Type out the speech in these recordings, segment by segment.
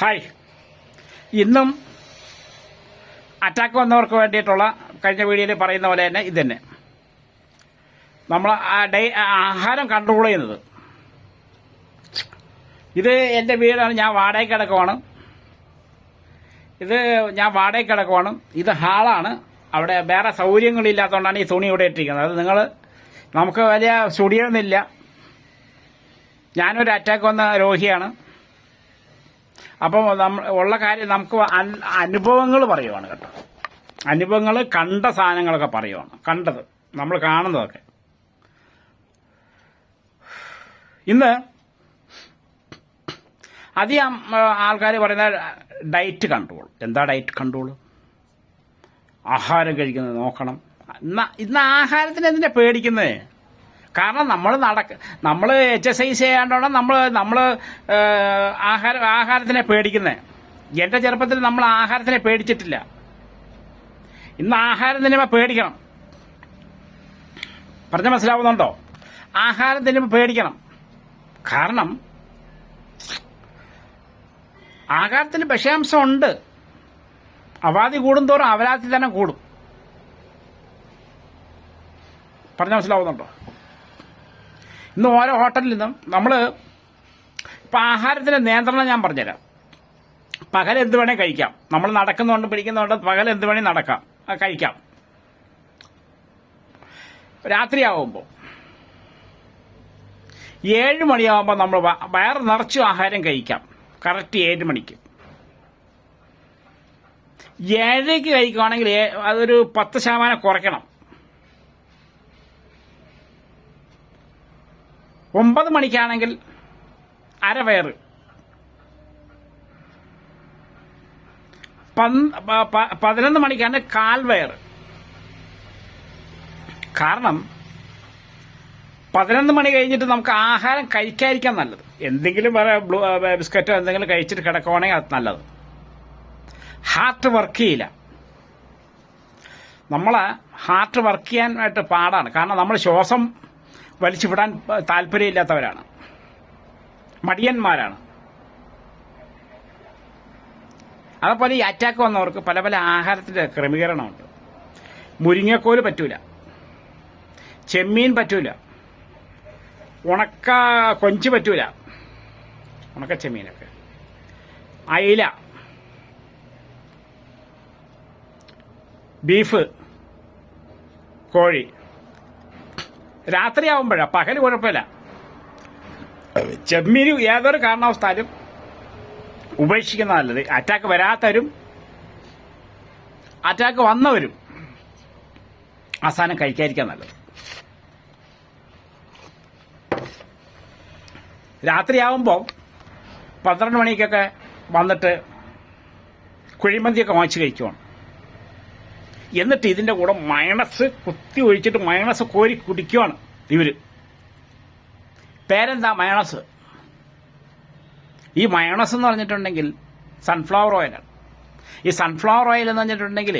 Hi. ഇന്നും attack വന്നവർക്ക് വേണ്ടിയിട്ടുള്ള കഴിഞ്ഞ വീഡിയോയിൽ പറയുന്ന പോലെ തന്നെ ഇത് തന്നെ നമ്മൾ ആഹാരം കൺട്രോൾ ചെയ്യുന്നത്. ഇത് എൻ്റെ വീടാണ്, ഞാൻ വാടകയ്ക്ക് കിടക്കുവാണ്. ഇത് ഹാളാണ്. അവിടെ വേറെ സൗകര്യങ്ങളില്ലാത്തതുകൊണ്ടാണ് ഈ തുണി ഇവിടെ ഇട്ടിരിക്കുന്നത്. അത് നമുക്ക് വലിയ സ്റ്റുഡിയോ ഒന്നുമില്ല. ഞാനൊരു അറ്റാക്ക് വന്ന രോഗിയാണ്. അപ്പം ഉള്ള കാര്യം നമുക്ക് അനുഭവങ്ങൾ പറയുവാണ് കേട്ടോ. അനുഭവങ്ങൾ, കണ്ട സാധനങ്ങളൊക്കെ പറയുവാണ്. കണ്ടത്, നമ്മൾ കാണുന്നതൊക്കെ. ഇന്ന് അധികം ആൾക്കാർ പറയുന്ന ഡയറ്റ് കൺട്രോൾ. എന്താ ഡയറ്റ് കൺട്രോൾ? ആഹാരം കഴിക്കുന്നത് നോക്കണം. ഇന്ന് ആഹാരത്തിന് എന്തിനാ പേടിക്കുന്നത്? കാരണം നമ്മൾ എക്സസൈസ് ചെയ്യാണ്ടോടെ നമ്മൾ ആഹാരത്തിനെ പേടിക്കുന്നത്. എൻ്റെ ചെറുപ്പത്തിൽ നമ്മൾ ആഹാരത്തിനെ പേടിച്ചിട്ടില്ല. ഇന്ന് ആഹാരം തിന്നുമ്പോൾ പേടിക്കണം. പറഞ്ഞ മനസ്സിലാവുന്നുണ്ടോ? ആഹാരം തിന്നുമ്പോൾ പേടിക്കണം. കാരണം ആഹാരത്തിൽ വിഷാംശം ഉണ്ട്. അവാദി കൂടുന്തോറും അവരാധി തന്നെ കൂടും. പറഞ്ഞ മനസ്സിലാവുന്നുണ്ടോ? ഇന്ന് ഓരോ ഹോട്ടലിൽ നിന്നും ഇപ്പം ആഹാരത്തിൻ്റെ നിയന്ത്രണം ഞാൻ പറഞ്ഞുതരാം. പകൽ എന്ത് വേണേൽ കഴിക്കാം. നമ്മൾ നടക്കുന്നുണ്ട്, പിടിക്കുന്നുണ്ട്, പകൽ എന്ത് വേണേൽ കഴിക്കാം. രാത്രിയാവുമ്പോൾ 7 മണിയാവുമ്പോൾ നമ്മൾ വയറ് നിറച്ചു ആഹാരം കഴിക്കാം. കറക്റ്റ് 7 മണിക്ക്. 7:00 കഴിക്കുകയാണെങ്കിൽ അതൊരു 10% കുറയ്ക്കണം. 9 മണിക്കാണെങ്കിൽ അരവയറ്, 11 മണിക്കാണ് കാൽവയറ്. കാരണം 11 മണി കഴിഞ്ഞിട്ട് നമുക്ക് ആഹാരം കഴിക്കാതിരിക്കാൻ നല്ലത്. എന്തെങ്കിലും വേറെ ബിസ്ക്കറ്റോ എന്തെങ്കിലും കഴിച്ചിട്ട് കിടക്കുവാണെങ്കിൽ അത് നല്ലത്. ഹാർട്ട് വർക്ക് ചെയ്യില്ല. ഹാർട്ട് വർക്ക് ചെയ്യാനായിട്ട് പാടാണ്. കാരണം നമ്മൾ ശ്വാസം വലിച്ചുവിടാൻ താല്പര്യമില്ലാത്തവരാണ്, മടിയന്മാരാണ്. അതേപോലെ ഈ അറ്റാക്ക് വന്നവർക്ക് പല പല ആഹാരത്തിൻ്റെ ക്രമീകരണമുണ്ട്. മുരിങ്ങക്കോല് പറ്റൂല, ചെമ്മീൻ പറ്റൂല, ഉണക്ക കൊഞ്ച് പറ്റൂല, ഉണക്ക ചെമ്മീനൊക്കെ, അയില, ബീഫ്, കോഴി. രാത്രിയാവുമ്പോഴാണ്, പകല് കുഴപ്പമില്ല. ചെമ്മീനും ഏതൊരു കാരണവസ്ഥാലും ഉപേക്ഷിക്കുന്ന നല്ലത്. അറ്റാക്ക് വരാത്തവരും അറ്റാക്ക് വന്നവരും ആ സാധനം കഴിക്കാതിരിക്കാൻ നല്ലത്. രാത്രിയാവുമ്പോൾ 12 മണിക്കൊക്കെ വന്നിട്ട് കുഴിമന്തിയൊക്കെ വാങ്ങിച്ച് കഴിക്കുവാണ്. എന്നിട്ട് ഇതിൻ്റെ കൂടെ മയണസ് കുത്തി ഒഴിച്ചിട്ട് മയണസ് കോരി കുടിക്കുവാണ് ഇവര്. പേരെന്താ? മയണസ്. ഈ മയണസ് എന്ന് പറഞ്ഞിട്ടുണ്ടെങ്കിൽ സൺഫ്ലവർ ഓയിലാണ്. ഈ സൺഫ്ലവർ ഓയിൽ എന്ന് പറഞ്ഞിട്ടുണ്ടെങ്കിൽ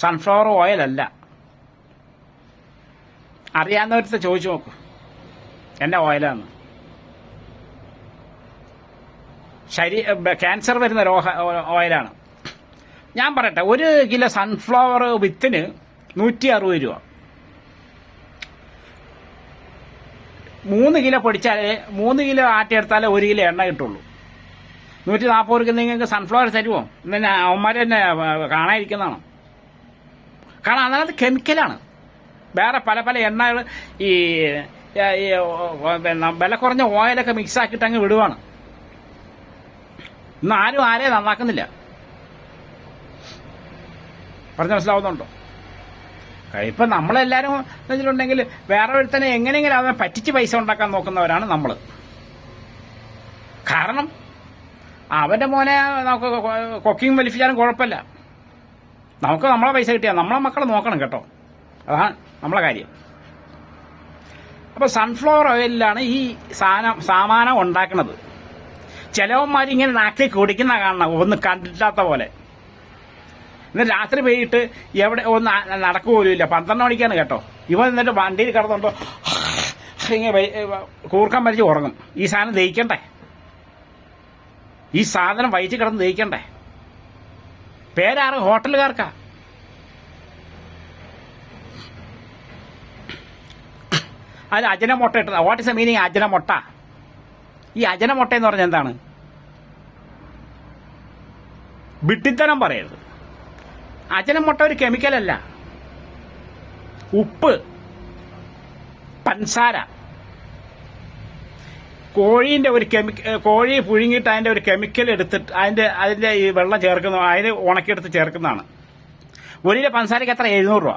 സൺഫ്ലവർ ഓയിൽ അല്ല. അറിയാവുന്നവരത്തെ ചോദിച്ചു നോക്കൂ, എന്നെ ഓയിലാണ്. ക്യാൻസർ വരുന്ന ഓയിലാണ്. ഞാൻ പറയട്ടെ, 1 കിലോ സൺഫ്ലവർ വിത്തിന് 160 രൂപ. 3 കിലോ പൊടിച്ചാൽ 3 കിലോ ആട്ടിയെടുത്താലേ 1 കിലോ എണ്ണ കിട്ടുള്ളൂ. 140 രൂപയ്ക്ക് നിങ്ങൾക്ക് സൺഫ്ലവർ തരുമോ? ഇന്നെ അവന്മാർ തന്നെ കാണാതിരിക്കുന്നതാണ്. കാരണം അതിനകത്ത് കെമിക്കലാണ്. വേറെ പല പല എണ്ണകൾ, ഈ വില കുറഞ്ഞ ഓയിലൊക്കെ മിക്സ് ആക്കിയിട്ട് അങ്ങ് വിടുവാണ്. ഇന്ന് ആരെയും നന്നാക്കുന്നില്ല. പറഞ്ഞ് മനസ്സിലാവുന്നുണ്ടോ? ഇപ്പം നമ്മളെല്ലാവരും വെച്ചിട്ടുണ്ടെങ്കിൽ വേറെ ഒരുത്തനെ എങ്ങനെയെങ്കിലും അവനെ പറ്റിച്ച് പൈസ ഉണ്ടാക്കാൻ നോക്കുന്നവരാണ് നമ്മൾ. കാരണം അവൻ്റെ മോനെ നമുക്ക് കൊക്കിങ് വലിപ്പിച്ചാലും കുഴപ്പമില്ല. നമുക്ക് നമ്മളെ പൈസ കിട്ടിയാൽ നമ്മളെ മക്കളെ നോക്കണം കേട്ടോ. അതാണ് നമ്മളെ കാര്യം. അപ്പോൾ സൺഫ്ലവർ ഓയിലാണ് ഈ സാമാനം ഉണ്ടാക്കുന്നത്. ചിലവന്മാരിങ്ങനെ നാക്കി കുടിക്കുന്ന കാണണം, ഒന്ന് കണ്ടില്ലാത്ത പോലെ. ഇന്ന് രാത്രി പോയിട്ട് എവിടെ ഒന്ന് നടക്കുപോലുമില്ല. 12 മണിക്കാണ് കേട്ടോ. ഇവൻ എന്നിട്ട് വണ്ടിയിൽ കിടന്നുണ്ടോ ഇങ്ങനെ കൂർക്കം വലിച്ച് ഉറങ്ങും. ഈ സാധനം ദഹിക്കണ്ടേ? ഈ സാധനം വയറ്റി കിടന്ന് ദഹിക്കണ്ടേ? പേരാറ് ഹോട്ടലുകാർക്കാ. അതിൽ അജനമൊട്ട ഇട്ടത്. What is a meaning Ajinomoto? ഈ അജനമൊട്ട എന്ന് പറഞ്ഞാൽ എന്താണ്? വിഡ്ഢിത്തനം പറയരുത്. അജനമൊട്ട ഒരു കെമിക്കലല്ല. ഉപ്പ്, പഞ്ചസാര, കോഴീൻ്റെ ഒരു കോഴി പുഴുങ്ങിയിട്ട് അതിൻ്റെ ഒരു കെമിക്കൽ എടുത്തിട്ട് അതിൻ്റെ ഈ വെള്ളം ചേർക്കുന്ന, അതിന് ഉണക്കിയെടുത്ത് ചേർക്കുന്നതാണ്. ഒരു കിലോ പഞ്ചസാരയ്ക്ക് എത്ര? 700 രൂപ.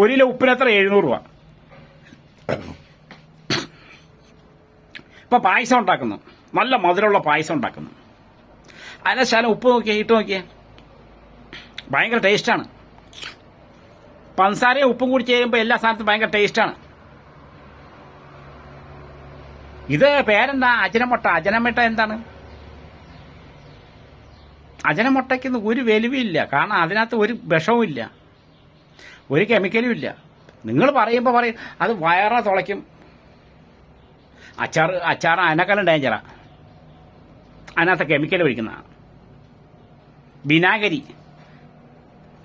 ഒരു കിലോ ഉപ്പിന് എത്ര? 700 രൂപ. ഇപ്പൊ പായസം ഉണ്ടാക്കുന്നു, നല്ല മധുരമുള്ള പായസം ഉണ്ടാക്കുന്നു. അതിനെ ശാലം ഉപ്പ് നോക്കിയേ, ഇട്ട് നോക്കിയേ, ഭയങ്കര ടേസ്റ്റാണ്. പഞ്ചസാരയും ഉപ്പും കൂടി ചേരുമ്പോൾ എല്ലാ സാധനത്തും ഭയങ്കര ടേസ്റ്റാണ്. ഇത് പേരെന്താ? അജനമൊട്ട. അജനമൊട്ട എന്താണ്? അജനമൊട്ടയ്ക്കൊന്നും ഒരു വിലവില്ല. കാരണം അതിനകത്ത് ഒരു വിഷവും ഇല്ല, ഒരു കെമിക്കലും ഇല്ല. നിങ്ങൾ പറയുമ്പോൾ പറയും അത് വയറ തുളയ്ക്കും. അച്ചാർ അതിനേക്കാളും ഡേഞ്ചറാ. അതിനകത്ത് കെമിക്കൽ ഒഴിക്കുന്നതാണ്. വിനാഗിരി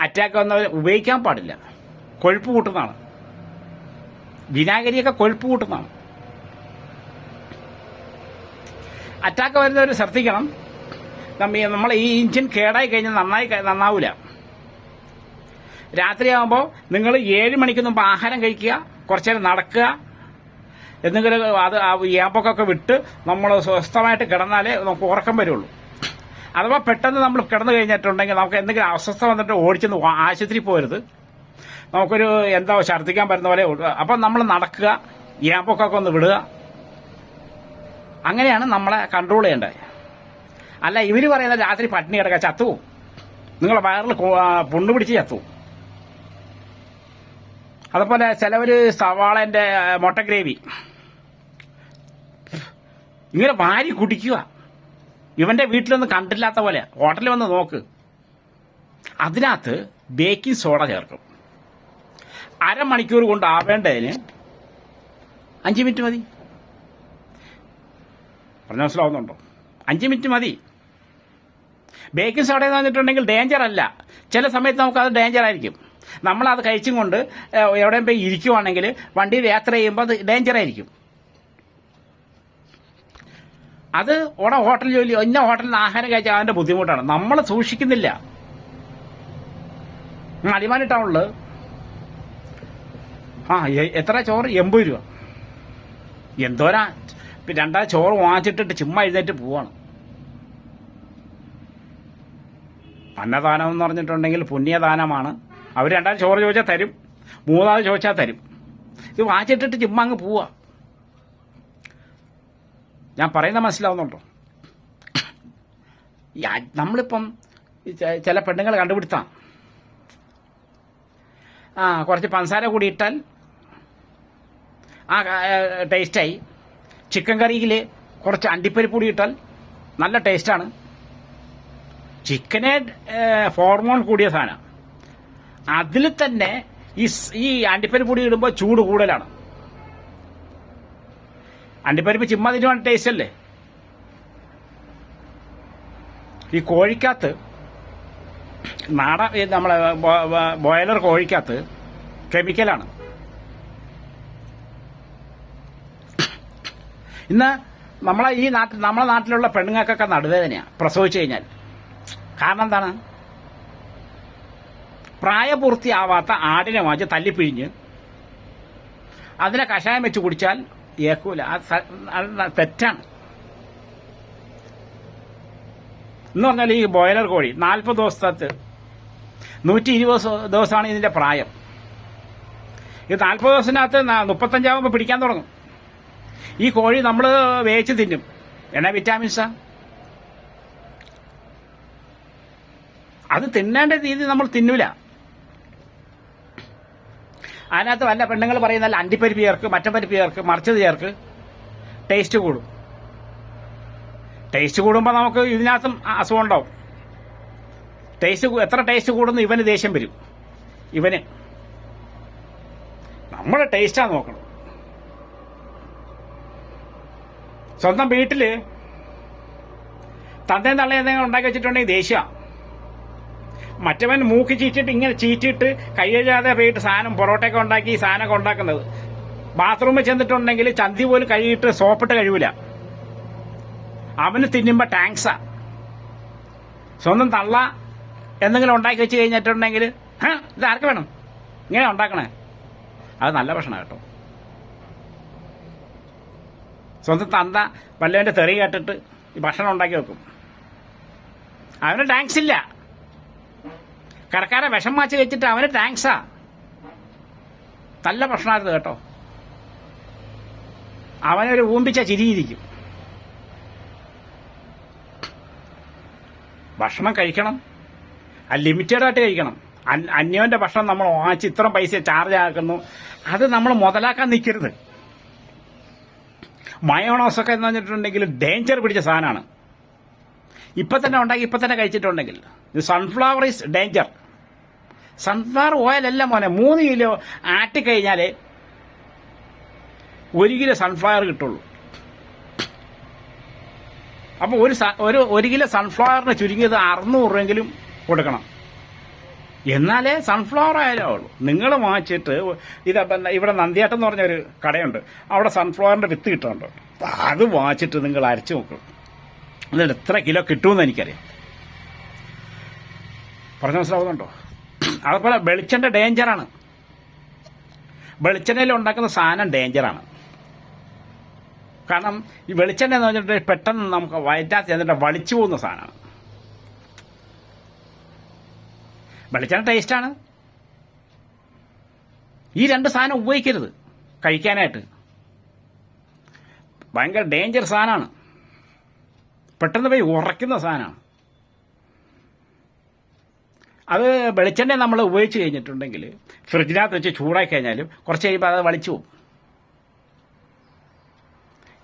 അറ്റാക്ക് വന്നവർ ഉപയോഗിക്കാൻ പാടില്ല, കൊഴുപ്പ് കൂട്ടുന്നതാണ്. വിനാഗിരിയൊക്കെ കൊഴുപ്പ് കൂട്ടുന്നതാണ്. അറ്റാക്ക് വരുന്നവർ ശ്രദ്ധിക്കണം. നമ്മൾ ഈ എഞ്ചിൻ കേടായി കഴിഞ്ഞാൽ നന്നാവില്ല. രാത്രിയാകുമ്പോൾ നിങ്ങൾ 7 മണിക്ക് മുമ്പ് ആഹാരം കഴിക്കുക, കുറച്ചു നേരം നടക്കുക, എന്തെങ്കിലും അത് ഏമ്പൊക്കെ വിട്ട് നമ്മൾ സ്വസ്ഥമായിട്ട് കിടന്നാലേ നമുക്ക് ഉറക്കം വരുള്ളൂ. അഥവാ പെട്ടെന്ന് നമ്മൾ കിടന്നു കഴിഞ്ഞിട്ടുണ്ടെങ്കിൽ നമുക്ക് എന്തെങ്കിലും അസ്വസ്ഥ വന്നിട്ട് ഓടിച്ചെന്ന് ആശുപത്രി പോരുത്. നമുക്കൊരു എന്താ ഛർദ്ദിക്കാൻ പറ്റുന്ന പോലെ. അപ്പം നമ്മൾ നടക്കുക, ഏമ്പൊക്കെ ഒന്ന് വിടുക. അങ്ങനെയാണ് നമ്മളെ കൺട്രോൾ ചെയ്യേണ്ടത്. അല്ല ഇവർ പറയുന്നത് രാത്രി പട്ടിണി കിടക്കുക, ചത്തുവും. നിങ്ങളെ വയറിൽ പുണ്ണു പിടിച്ച് ചത്തുവും. അതുപോലെ ചിലവർ സവാളൻ്റെ മുട്ട ഗ്രേവി ഇങ്ങനെ വാരി കുടിക്കുക. ഇവന്റെ വീട്ടിലൊന്നും കണ്ടില്ലാത്ത പോലെ. ഹോട്ടലിൽ വന്ന് നോക്ക്, അതിനകത്ത് ബേക്കിംഗ് സോഡ ചേർക്കും. അരമണിക്കൂർ കൊണ്ട് ആവേണ്ടതിന് 5 മിനിറ്റ് മതി. പറഞ്ഞ മനസ്സിലാവുന്നുണ്ടോ? 5 മിനിറ്റ് മതി. ബേക്കിംഗ് സോഡ എന്ന് പറഞ്ഞിട്ടുണ്ടെങ്കിൽ ഡേഞ്ചർ അല്ല. ചില സമയത്ത് നമുക്കത് ഡേഞ്ചർ ആയിരിക്കും. നമ്മളത് കഴിച്ചും കൊണ്ട് എവിടെയും പോയി ഇരിക്കുവാണെങ്കിൽ വണ്ടിയിൽ യാത്ര ചെയ്യുമ്പോൾ അത് ഡേഞ്ചർ ആയിരിക്കും. അത് ഹോട്ടൽ ജോലി, ഇന്ന ഹോട്ടലിൽ നിന്ന് ആഹാരം കഴിച്ചാൽ അതിന്റെ ബുദ്ധിമുട്ടാണ്. നമ്മൾ സൂക്ഷിക്കുന്നില്ല. അടിമാലി ടൗണിൽ എത്ര ചോറ്? 80 രൂപ. എന്തോരാ! രണ്ടാം ചോറ് വാങ്ങിച്ചിട്ടിട്ട് ചുമ്മാ എഴുന്നേറ്റ് പോവാണ്. അന്നദാനം എന്ന് പറഞ്ഞിട്ടുണ്ടെങ്കിൽ പുണ്യദാനമാണ്. അവർ രണ്ടാം ചോറ് ചോദിച്ചാൽ തരും, മൂന്നാമത് ചോദിച്ചാൽ തരും. ഇത് വാങ്ങിച്ചിട്ടിട്ട് ചുമ്മാ അങ്ങ് പോവാ. ഞാൻ പറയുന്ന മനസ്സിലാവുന്നുണ്ടോ? നമ്മളിപ്പം ചില പെണ്ണുങ്ങൾ കണ്ടുപിടുത്താം, കുറച്ച് പഞ്ചസാര കൂടി ഇട്ടാൽ ടേസ്റ്റായി. ചിക്കൻ കറിയിൽ കുറച്ച് അണ്ടിപ്പരിപ്പ് കൂടി ഇട്ടാൽ നല്ല ടേസ്റ്റാണ്. ചിക്കനെ ഹോർമോൺ കൂടിയ സാധനം. അതിൽ തന്നെ ഈ അണ്ടിപ്പരിപ്പ് പൊടി ഇടുമ്പോൾ ചൂട് കൂടുതലാണ്. അണ്ടിപ്പരിപ്പ് ചുമ്മാ തിരുവാൻ ടേസ്റ്റ് അല്ലേ? ഈ കോഴിക്കകത്ത് നമ്മളെ ബോയിലർ കോഴിക്കകത്ത് കെമിക്കലാണ്. ഇന്ന് നമ്മളെ നാട്ടിലുള്ള പെണ്ണുങ്ങൾക്കൊക്കെ നടുവേദനയാണ് പ്രസവിച്ചു കഴിഞ്ഞാൽ. കാരണം എന്താണ്? പ്രായപൂർത്തിയാവാത്ത ആടിനെ വാങ്ങിച്ച് തല്ലിപ്പിഴിഞ്ഞ് അതിനെ കഷായം വെച്ച് കുടിച്ചാൽ ഏക്കൂല. അത് തെറ്റാണ്. എന്ന് പറഞ്ഞാൽ ഈ ബോയിലർ കോഴി 40 ദിവസത്തെ 120 ദിവസമാണ് ഇതിന്റെ പ്രായം. ഇത് 40 ദിവസത്തിനകത്ത് 35 പിടിക്കാൻ തുടങ്ങും. ഈ കോഴി നമ്മൾ വേവിച്ച് തിന്നും. എന്നാ വിറ്റാമിൻസാ? അത് തിന്നേണ്ട രീതി നമ്മൾ തിന്നൂല. അതിനകത്ത് വല്ല പെണ്ണുങ്ങൾ പറയുന്നല്ല അണ്ടിപ്പരിപ്പ് ചേർക്ക്, മറ്റപ്പരിപ്പ് ചേർക്ക്, മറിച്ചത് ചേർക്ക്, ടേസ്റ്റ് കൂടും. ടേസ്റ്റ് കൂടുമ്പോൾ നമുക്ക് ഇതിനകത്തും അസുഖം ഉണ്ടാവും. എത്ര ടേസ്റ്റ് കൂടുന്നു ഇവന് ദേഷ്യം വരും. ഇവന് നമ്മുടെ ടേസ്റ്റാ നോക്കണം. സ്വന്തം വീട്ടില് തന്തയും തള്ളയും എന്തെങ്കിലും ഉണ്ടാക്കി വെച്ചിട്ടുണ്ടെങ്കിൽ ദേഷ്യം. മറ്റവൻ മൂക്ക് ചീറ്റിട്ട് ഇങ്ങനെ ചീറ്റിട്ട് കൈ കഴുകാതെ പോയിട്ട് സാധനം പൊറോട്ടയൊക്കെ ഉണ്ടാക്കി സാധനമൊക്കെ ഉണ്ടാക്കുന്നത്. ബാത്റൂമിൽ ചെന്നിട്ടുണ്ടെങ്കിൽ ചന്തി പോലും കഴുകിയിട്ട് സോപ്പിട്ട് കഴിയൂല. അവന് തിന്നുമ്പോൾ ടാങ്ക്സാ. സ്വന്തം തള്ള എന്തെങ്കിലും ഉണ്ടാക്കി വെച്ച് കഴിഞ്ഞിട്ടുണ്ടെങ്കിൽ ഇത് ആർക്ക് വേണം ഇങ്ങനെ ഉണ്ടാക്കണേ? അത് നല്ല ഭക്ഷണം കേട്ടോ. സ്വന്തം തന്ത വല്ലവൻ്റെ തെറി കേട്ടിട്ട് ഈ ഭക്ഷണം ഉണ്ടാക്കി വെക്കും. അവന് ടാങ്ക്സ് ഇല്ല. കടക്കാരെ വിഷം മാച്ച് വെച്ചിട്ട് അവന് ടാങ്ക്സാ. നല്ല ഭക്ഷണമായിരുന്നു കേട്ടോ. അവനൊരു ഊമ്പിച്ച ചിരിയിരിക്കും. ഭക്ഷണം കഴിക്കണം, ലിമിറ്റഡായിട്ട് കഴിക്കണം. അന്യവന്റെ ഭക്ഷണം നമ്മൾ വാങ്ങിച്ച് ഇത്ര പൈസ ചാർജ് ആക്കുന്നു, അത് നമ്മൾ മുതലാക്കാൻ നിൽക്കരുത്. മയോണോസൊക്കെ എന്ന് പറഞ്ഞിട്ടുണ്ടെങ്കിൽ ഡേഞ്ചർ പിടിച്ച സാധനമാണ്. ഇപ്പം തന്നെ ഉണ്ടാക്കി ഇപ്പം തന്നെ കഴിച്ചിട്ടുണ്ടെങ്കിൽ ഇത് സൺഫ്ലവർ ഈസ് ഡേഞ്ചർ. സൺഫ്ലവർ ഓയിലല്ല മോനെ. 3 കിലോ ആട്ടിക്കഴിഞ്ഞാൽ 1 കിലോ സൺഫ്ലവർ കിട്ടുള്ളൂ. അപ്പോൾ ഒരു കിലോ സൺഫ്ലവറിന് ചുരുങ്ങിയത് 600 രൂപയെങ്കിലും കൊടുക്കണം. എന്നാലേ സൺഫ്ലവർ ആയാലേ ഉള്ളൂ. നിങ്ങൾ വാങ്ങിച്ചിട്ട് ഇവിടെ നന്ദിയാട്ടം എന്ന് പറഞ്ഞൊരു കടയുണ്ട്, അവിടെ സൺഫ്ലവറിന്റെ വിത്ത് കിട്ടുന്നുണ്ട്. അത് വാങ്ങിച്ചിട്ട് നിങ്ങൾ അരച്ചു നോക്കും, എന്നിട്ട് എത്ര കിലോ കിട്ടുമെന്ന് എനിക്കറിയാം. പറഞ്ഞ മനസ്സിലാവുന്നുണ്ടോ? അതുപോലെ വെളിച്ചെണ്ണ ഡേഞ്ചറാണ്. വെളിച്ചെണ്ണയിൽ ഉണ്ടാക്കുന്ന സാധനം ഡേഞ്ചറാണ്. കാരണം ഈ വെളിച്ചെണ്ണ എന്ന് പറഞ്ഞിട്ട് പെട്ടെന്ന് നമുക്ക് വയറ്റാത്ത ചെന്നിട്ട് വളിച്ചു പോകുന്ന സാധനമാണ്. വെളിച്ചെണ്ണ ടേസ്റ്റാണ്. ഈ 2 സാധനം ഉപയോഗിക്കരുത് കഴിക്കാനായിട്ട്. ഭയങ്കര ഡേഞ്ചർ സാധനമാണ്. പെട്ടെന്ന് പോയി ഉറയ്ക്കുന്ന സാധനമാണ് അത്. വെളിച്ചെണ്ണ നമ്മൾ ഉപയോഗിച്ച് കഴിഞ്ഞിട്ടുണ്ടെങ്കിൽ ഫ്രിഡ്ജിനകത്ത് വെച്ച് ചൂടാക്കി കഴിഞ്ഞാലും കുറച്ച് കഴിയുമ്പോൾ അത് വളിച്ചു പോകും.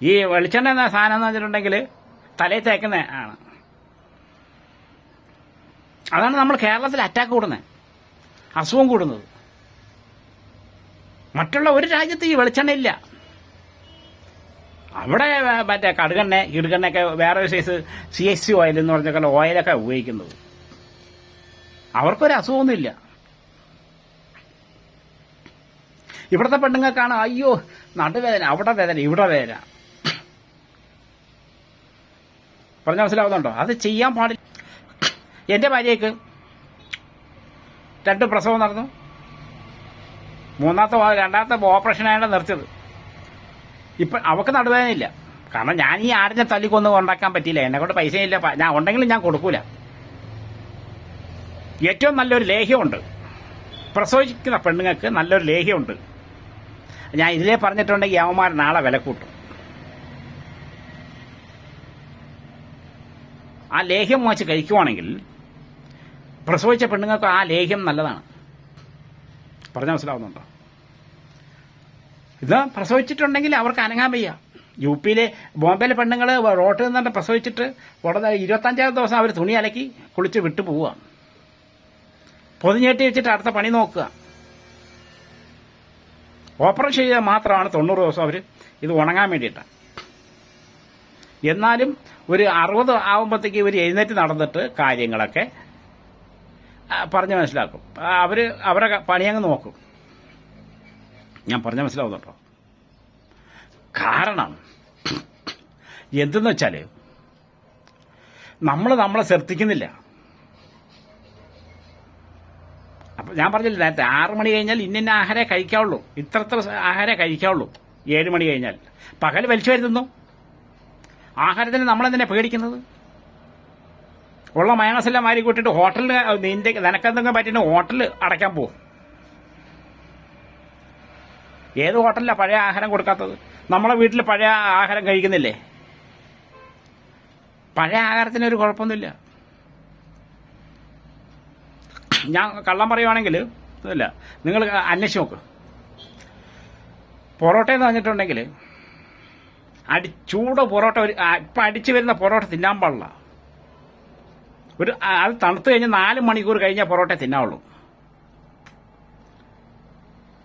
ഈ വെളിച്ചെണ്ണ എന്ന സാധനം എന്ന് വെച്ചിട്ടുണ്ടെങ്കിൽ തലയിൽ തേക്കുന്ന ആണ്. അതാണ് നമ്മൾ കേരളത്തിൽ അറ്റാക്ക് കൂടുന്നത്, അസുഖം കൂടുന്നത്. മറ്റുള്ള ഒരു രാജ്യത്ത് ഈ വെളിച്ചെണ്ണ ഇല്ല. അവിടെ മറ്റേ കടുകെണ്ണ ഇടുകെണ്ണയൊക്കെ വേറെ ഒരു സൈസ് CSC ഓയിൽ എന്ന് പറഞ്ഞ ഓയിലൊക്കെ ഉപയോഗിക്കുന്നത്. അവർക്കൊരു അസുഖമൊന്നുമില്ല. ഇവിടുത്തെ പെണ്ണുങ്ങൾക്കാണ് അയ്യോ നടുവേദന, അവിടെ വേദന, ഇവിടെ വേദന. പറഞ്ഞ മനസ്സിലാവുന്നുണ്ടോ? അത് ചെയ്യാൻ പാടില്ല. എൻ്റെ ഭാര്യയ്ക്ക് 2 പ്രസവം നടന്നു. രണ്ടാമത്തെ ഓപ്പറേഷനായാണ് നിർത്തിയത്. ഇപ്പം അവൾക്ക് നടുവേദനയില്ല. കാരണം ഞാൻ ഈ ആടിനെ തല്ലിക്കൊന്നും ഉണ്ടാക്കാൻ പറ്റിയില്ല, എന്നെ കൊണ്ട് പൈസയില്ല. ഞാൻ ഉണ്ടെങ്കിലും ഞാൻ കൊടുക്കൂല. ഏറ്റവും നല്ലൊരു ലേഹ്യമുണ്ട് പ്രസവിക്കുന്ന പെണ്ണുങ്ങൾക്ക്, നല്ലൊരു ലേഹ്യമുണ്ട്. ഞാൻ ഇതിലേ പറഞ്ഞിട്ടുണ്ടെങ്കിൽ അവന്മാർ നാളെ വില കൂട്ടും. ആ ലേഹ്യം വാങ്ങിച്ച് കഴിക്കുവാണെങ്കിൽ പ്രസവിച്ച പെണ്ണുങ്ങൾക്ക് ആ ലേഹ്യം നല്ലതാണ്. പറഞ്ഞാൽ മനസ്സിലാവുന്നുണ്ടോ? ഇത് പ്രസവിച്ചിട്ടുണ്ടെങ്കിൽ അവർക്ക് അനങ്ങാൻ വയ്യ. UP-യിലെ ബോംബെയിലെ പെണ്ണുങ്ങൾ റോട്ടിൽ നിന്നുകൊണ്ട് പ്രസവിച്ചിട്ട് ഉടനെ 25ാം ദിവസം അവർ തുണി അലക്കി കുളിച്ച് വിട്ടു പോവുക. പൊതിഞ്ഞേട്ടി വെച്ചിട്ട് അടുത്ത പണി നോക്കുക. ഓപ്പറേഷൻ ചെയ്താൽ മാത്രമാണ് 90 ദിവസം അവർ ഇത് ഉണങ്ങാൻ വേണ്ടിയിട്ടാണ്. എന്നാലും ഒരു 60 ആകുമ്പോഴത്തേക്ക് ഇവർ എഴുന്നേറ്റ് നടന്നിട്ട് കാര്യങ്ങളൊക്കെ പറഞ്ഞ് മനസ്സിലാക്കും. അവരുടെ പണിയങ്ങ് നോക്കും. ഞാൻ പറഞ്ഞ മനസ്സിലാവുന്നുണ്ടോ? കാരണം എന്തെന്ന് വെച്ചാൽ നമ്മളെ ശ്രദ്ധിക്കുന്നില്ല. അപ്പം ഞാൻ പറഞ്ഞില്ല നേരത്തെ 6 മണി കഴിഞ്ഞാൽ ഇന്ന ആഹാരമേ കഴിക്കാവുള്ളൂ, ഇത്ര ആഹാരമേ കഴിക്കാവുള്ളൂ. 7 മണി കഴിഞ്ഞാൽ പകൽ വലിച്ചു വരുത്തുന്നു. ആഹാരത്തിന് നമ്മളെന്തിനാ പേടിക്കുന്നത്? ഉള്ള മയണസെല്ലാം മാരി കൂട്ടിയിട്ട് ഹോട്ടലിൽ നിനക്കെന്തെങ്കിലും പറ്റിയിട്ട് ഹോട്ടൽ അടയ്ക്കാൻ പോകും. ഏത് ഹോട്ടലിലാണ് പഴയ ആഹാരം കൊടുക്കാത്തത്? നമ്മളെ വീട്ടിൽ പഴയ ആഹാരം കഴിക്കുന്നില്ലേ? പഴയ ആഹാരത്തിനൊരു കുഴപ്പമൊന്നുമില്ല. ഞാൻ കള്ളം പറയുവാണെങ്കിൽ ഇല്ല, നിങ്ങൾ അന്വേഷിച്ച് നോക്ക്. പൊറോട്ട എന്ന് പറഞ്ഞിട്ടുണ്ടെങ്കിൽ ചൂട് പൊറോട്ട ഇപ്പം അടിച്ചു വരുന്ന പൊറോട്ട തിന്നാൻ പാടില്ല. അത് തണുത്ത് കഴിഞ്ഞ് 4 മണിക്കൂർ കഴിഞ്ഞാൽ പൊറോട്ട തിന്നാവുള്ളൂ.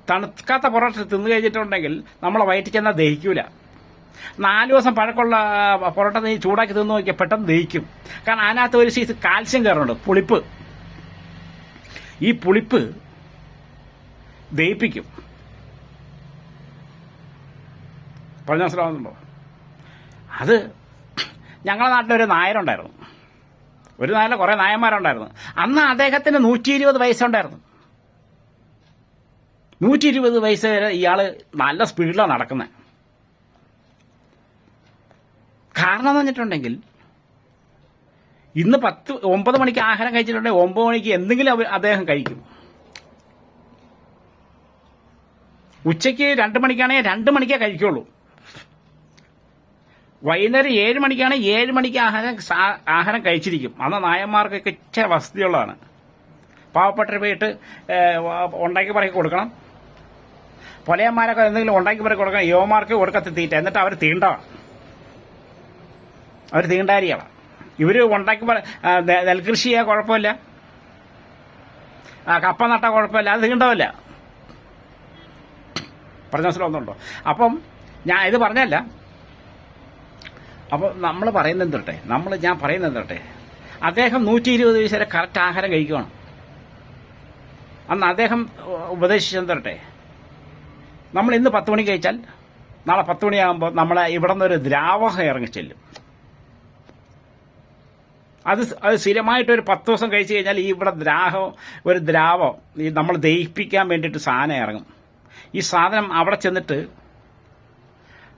തണുക്കാത്ത പൊറോട്ട തിന്നു കഴിഞ്ഞിട്ടുണ്ടെങ്കിൽ നമ്മളെ വയറ്റിൽ ചെന്നാൽ ദഹിക്കൂല. 4 ദിവസം പഴക്കമുള്ള പൊറോട്ട നീ ചൂടാക്കി തിന്ന് നോക്കിയാൽ പെട്ടെന്ന് ദഹിക്കും. കാരണം അതിനകത്ത് ഒരു സൈസ് കാൽസ്യം കയറുന്നുണ്ട്, പുളിപ്പ്. ഈ പുളിപ്പ് ദഹിപ്പിക്കും. പറഞ്ഞ മനസ്സിലാവുന്നുണ്ടോ? അത് ഞങ്ങളുടെ നാട്ടിലൊരു നായരുണ്ടായിരുന്നു. ഒരു നായല്ല, കുറേ നായന്മാരുണ്ടായിരുന്നു. അന്ന് അദ്ദേഹത്തിന് 120 വയസ്സുണ്ടായിരുന്നു. 120 വയസ്സ് വരെ ഇയാൾ നല്ല സ്പീഡിലാണ് നടക്കുന്നത്. കാരണം എന്ന് പറഞ്ഞിട്ടുണ്ടെങ്കിൽ ഇന്ന് 9 മണിക്ക് ആഹാരം കഴിച്ചിട്ടുണ്ടെങ്കിൽ 9 മണിക്ക് എന്തെങ്കിലും അദ്ദേഹം കഴിക്കും. ഉച്ചയ്ക്ക് 2 മണിക്കാണെങ്കിൽ 2 മണിക്കേ കഴിക്കുള്ളൂ. വൈകുന്നേരം 7 മണിക്കാണെങ്കിൽ 7 മണിക്ക് ആഹാരം കഴിച്ചിരിക്കും. അന്ന് നായന്മാർക്കൊക്കെ ഇച്ചിരി വസതിയുള്ളതാണ്. പാവപ്പെട്ട പോയിട്ട് ഉണ്ടാക്കി പറക്കി കൊടുക്കണം. പൊലയന്മാരൊക്കെ എന്തെങ്കിലും ഉണ്ടാക്കി പറക്കി കൊടുക്കണം. യുവമാർക്ക് കൊടുക്കത്തി തീറ്റ. എന്നിട്ട് അവർ തീണ്ടതാണ്, അവർ തീണ്ടാരിയാണ്. ഇവർ ഉണ്ടാക്കി നെൽകൃഷി ചെയ്യാൻ കുഴപ്പമില്ല, കപ്പ നട്ടാൽ കുഴപ്പമില്ല, അത് തീണ്ടവല്ല. പറഞ്ഞ മനസ്സിലാവുന്നുണ്ടോ? അപ്പം ഞാൻ ഇത് പറഞ്ഞല്ല. അപ്പോൾ നമ്മൾ പറയുന്നത് എന്തൊട്ടെ, ഞാൻ പറയുന്നത് എന്തൊട്ടെ, അദ്ദേഹം 120 വയസ്സ് വരെ കറക്റ്റ് ആഹാരം കഴിക്കണം. അന്ന് അദ്ദേഹം ഉപദേശിച്ചെന്തരട്ടെ, നമ്മൾ ഇന്ന് 10 മണിക്ക് കഴിച്ചാൽ നാളെ 10 മണിയാകുമ്പോൾ നമ്മളെ ഇവിടെ നിന്നൊരു ദ്രാവകം ഇറങ്ങിച്ചെല്ലും. അത് സ്ഥിരമായിട്ടൊരു 10 ദിവസം കഴിച്ചു കഴിഞ്ഞാൽ ഈ ഇവിടെ ഒരു ദ്രാവം ഈ നമ്മൾ ദഹിപ്പിക്കാൻ വേണ്ടിയിട്ട് സാധനം ഇറങ്ങും. ഈ സാധനം അവിടെ ചെന്നിട്ട്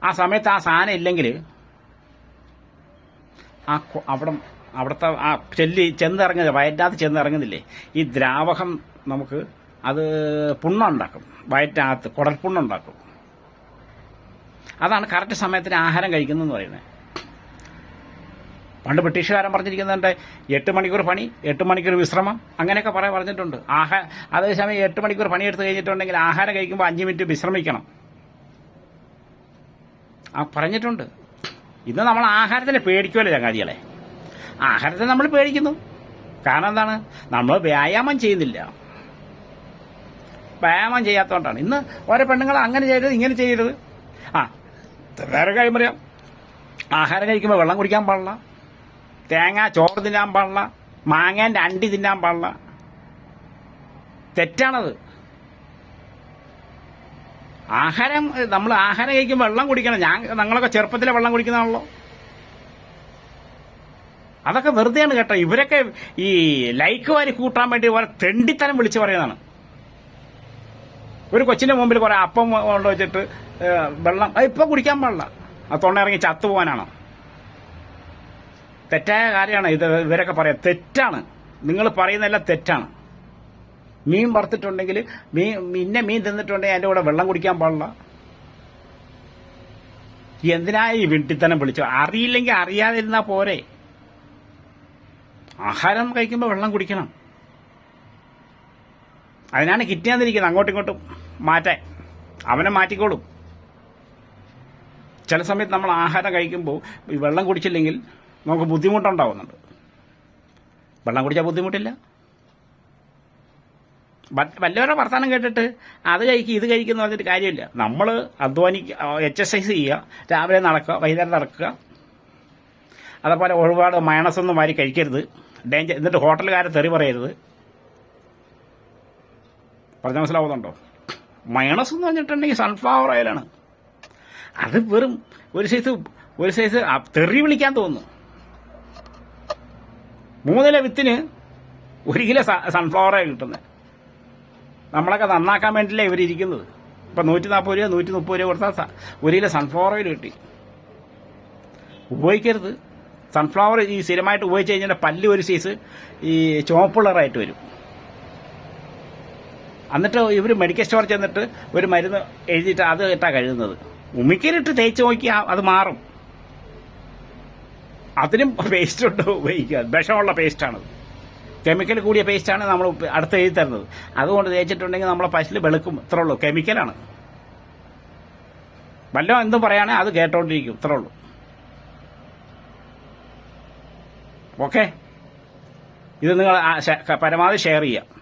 ആ സമയത്ത് ആ സാധനം ഇല്ലെങ്കിൽ അവിടുത്തെ ആ ചെന്നിറങ്ങുന്നത് വയറ്റിനകത്ത് ചെന്നിറങ്ങുന്നില്ലേ, ഈ ദ്രാവകം നമുക്ക് അത് പുണ്ണുണ്ടാക്കും, വയറ്റിനകത്ത് കുടൽപ്പുണ്ണുണ്ടാക്കും. അതാണ് കറക്റ്റ് സമയത്തിന് ആഹാരം കഴിക്കുന്നതെന്ന് പറയുന്നത്. പണ്ട് ബ്രിട്ടീഷുകാരൻ പറഞ്ഞിരിക്കുന്നുണ്ട് 8 മണിക്കൂർ പണി, 8 മണിക്കൂർ വിശ്രമം, അങ്ങനെയൊക്കെ പറഞ്ഞിട്ടുണ്ട്. അതേസമയം 8 മണിക്കൂർ പണിയെടുത്ത് കഴിഞ്ഞിട്ടുണ്ടെങ്കിൽ ആഹാരം കഴിക്കുമ്പോൾ 5 മിനിറ്റ് വിശ്രമിക്കണം പറഞ്ഞിട്ടുണ്ട്. ഇന്ന് നമ്മൾ ആഹാരത്തിന് പേടിക്കുമല്ലോ ചങ്ങാതികളെ. ആഹാരത്തെ നമ്മൾ പേടിക്കുന്നു. കാരണം എന്താണ്? നമ്മൾ വ്യായാമം ചെയ്യുന്നില്ല. വ്യായാമം ചെയ്യാത്തതുകൊണ്ടാണ്. ഇന്ന് ഓരോ പെണ്ണുങ്ങൾ അങ്ങനെ ചെയ്യരുത്, ഇങ്ങനെ ചെയ്യരുത്. വേറെ കാര്യം പറയാം. ആഹാരം കഴിക്കുമ്പോൾ വെള്ളം കുടിക്കാൻ പാടില്ല, തേങ്ങ ചോറ് തിന്നാൻ പാടില്ല, മാങ്ങേൻ്റെ അണ്ടി തിന്നാൻ പാടില്ല. തെറ്റാണത്. നമ്മൾ ആഹാരം കഴിക്കുമ്പോൾ വെള്ളം കുടിക്കണം. ഞങ്ങളൊക്കെ ചെറുപ്പത്തിലെ വെള്ളം കുടിക്കുന്നതാണല്ലോ. അതൊക്കെ വെറുതെയാണ് കേട്ടോ. ഇവരൊക്കെ ഈ ലൈക്ക് വാരി കൂട്ടാൻ വേണ്ടി ഓരോ തെണ്ടിത്തരം വിളിച്ചു പറയുന്നതാണ്. ഒരു കൊച്ചിന്റെ മുമ്പിൽ കുറെ അപ്പം കൊണ്ട് വെച്ചിട്ട് വെള്ളം ഇപ്പം കുടിക്കാൻ പാടില്ല, അത് തൊണ്ടയിറങ്ങി ചത്തുപോകാനാണ്. തെറ്റായ കാര്യമാണ് ഇത്. ഇവരൊക്കെ പറയാം തെറ്റാണ്. നിങ്ങൾ പറയുന്നതെല്ലാം തെറ്റാണ്. മീൻ വറുത്തിട്ടുണ്ടെങ്കിൽ മീൻ തിന്നിട്ടുണ്ടെങ്കിൽ അതിൻ്റെ കൂടെ വെള്ളം കുടിക്കാൻ പാടില്ല. എന്തിനാ ഈ വിട്ടിത്തനം വിളിച്ചു? അറിയില്ലെങ്കിൽ അറിയാതിരുന്നാ പോരെ. ആഹാരം കഴിക്കുമ്പോൾ വെള്ളം കുടിക്കണം. അതിനാണ് കിട്ടിയാന്നിരിക്കുന്നത് അങ്ങോട്ടും ഇങ്ങോട്ടും മാറ്റാൻ. അവനെ മാറ്റിക്കോളും. ചില സമയത്ത് നമ്മൾ ആഹാരം കഴിക്കുമ്പോൾ ഈ വെള്ളം കുടിച്ചില്ലെങ്കിൽ നമുക്ക് ബുദ്ധിമുട്ടുണ്ടാവുന്നുണ്ട്. വെള്ളം കുടിച്ചാൽ ബുദ്ധിമുട്ടില്ല. വല്ലവരുടെ വർത്തമാനം കേട്ടിട്ട് അത് കഴിക്കുക ഇത് കഴിക്കുന്ന പറഞ്ഞിട്ട് കാര്യമില്ല. നമ്മൾ എക്സസൈസ് ചെയ്യുക, രാവിലെ നടക്കുക, വൈകുന്നേരം നടക്കുക. അതേപോലെ ഒരുപാട് മയണസൊന്നും വാരി കഴിക്കരുത്, ഡേഞ്ചർ. എന്നിട്ട് ഹോട്ടലുകാരെ തെറി പറയരുത്. പറഞ്ഞ മനസ്സിലാവുന്നുണ്ടോ? മയണസ് എന്ന് പറഞ്ഞിട്ടുണ്ടെങ്കിൽ സൺഫ്ലവർ ഓയിലാണ്. അത് വെറും ഒരു സൈസ് തെറി വിളിക്കാൻ തോന്നുന്നു. 3 കിലോ വിത്തിന് 1 കിലോ സൺഫ്ലവർ ഓയിൽ കിട്ടുന്നത്. നമ്മളൊക്കെ നന്നാക്കാൻ വേണ്ടിയില്ലേ ഇവരിയ്ക്കുന്നത്. ഇപ്പം 140 രൂപ 130 രൂപ കൊടുത്താൽ 1 കിലോ സൺഫ്ലവർ ഓയിൽ കിട്ടി. ഉപയോഗിക്കരുത്. സൺഫ്ലവർ ഈ സ്ഥിരമായിട്ട് ഉപയോഗിച്ച് കഴിഞ്ഞാൽ പല്ല് ഒരു സൈസ് ഈ ചുവപ്പുള്ളറായിട്ട് വരും. എന്നിട്ട് ഇവർ മെഡിക്കൽ സ്റ്റോറിൽ ചെന്നിട്ട് ഒരു മരുന്ന് എഴുതിയിട്ട് അത് ഇട്ടാ കഴുകുന്നത്. ഉമിക്കലിട്ട് തേച്ച് നോക്കിയാൽ അത് മാറും. അതിനും പേസ്റ്റ് ഉണ്ട് ഉപയോഗിക്കുക. വിഷമുള്ള പേസ്റ്റാണത്, കെമിക്കൽ കൂടിയ പേസ്റ്റാണ് നമ്മൾ അടുത്ത് എഴുതി തരുന്നത്. അതുകൊണ്ട് തേച്ചിട്ടുണ്ടെങ്കിൽ നമ്മളെ പശിൽ വെളുക്കും. ഇത്രേ ഉള്ളൂ. കെമിക്കലാണ്. വല്ലതും എന്തും പറയുകയാണെങ്കിൽ അത് കേട്ടോണ്ടിരിക്കും. ഇത്രേ ഉള്ളൂ. ഓക്കെ, ഇത് നിങ്ങൾ പരമാവധി ഷെയർ ചെയ്യുക.